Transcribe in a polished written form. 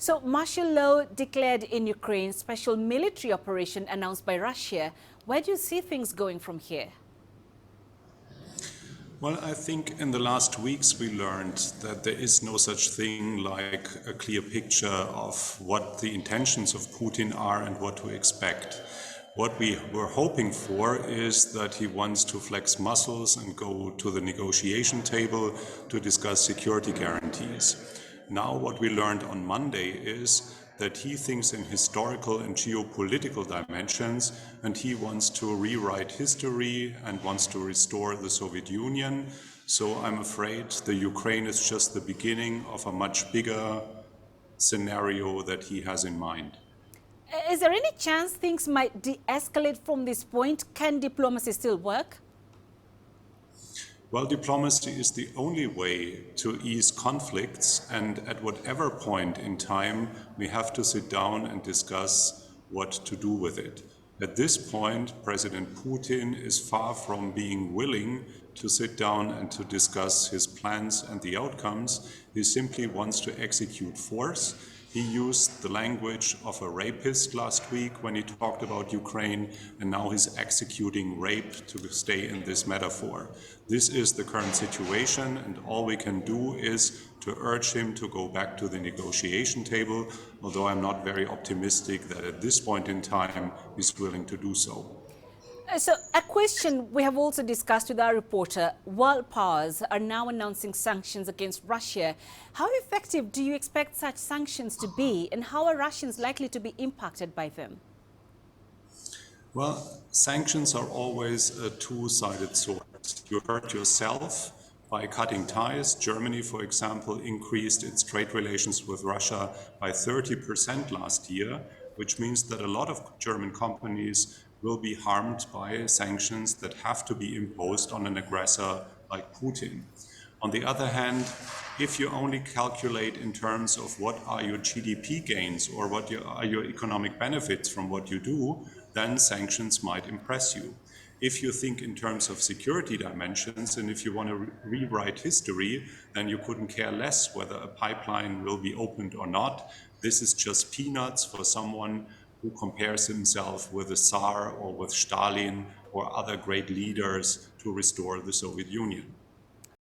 So martial law declared in Ukraine, special military operation announced by Russia. Where do you see things going from here? Well, I think in the last weeks we learned that there is no such thing like a clear picture of what the intentions of Putin are and what to expect. What we were hoping for is that he wants to flex muscles and go to the negotiation table to discuss security guarantees. Now what we learned on Monday is that he thinks in historical and geopolitical dimensions, and he wants to rewrite history and wants to restore the Soviet Union. So I'm afraid the Ukraine is just the beginning of a much bigger scenario that he has in mind. Is there any chance things might de-escalate from this point? Can diplomacy still work? Well, diplomacy is the only way to ease conflicts, and at whatever point in time, we have to sit down and discuss what to do with it. At this point, President Putin is far from being willing to sit down and to discuss his plans and the outcomes. He simply wants to execute force. He used the language of a rapist last week when he talked about Ukraine, and now he's executing rape to stay in this metaphor. This is the current situation, and all we can do is to urge him to go back to the negotiation table, although I'm not very optimistic that at this point in time he's willing to do so. So a question we have also discussed with our reporter, world powers are now announcing sanctions against Russia. How effective do you expect such sanctions to be, and how are Russians likely to be impacted by them? Well, sanctions are always a two-sided sword. You hurt yourself by cutting ties. Germany, for example, increased its trade relations with Russia by 30% last year, which means that a lot of German companies will be harmed by sanctions that have to be imposed on an aggressor like Putin. On the other hand, if you only calculate in terms of what are your GDP gains or what are your economic benefits from what you do, then sanctions might impress you. If you think in terms of security dimensions, and if you want to rewrite history, then you couldn't care less whether a pipeline will be opened or not. This is just peanuts for someone who compares himself with the Tsar or with Stalin or other great leaders to restore the Soviet Union.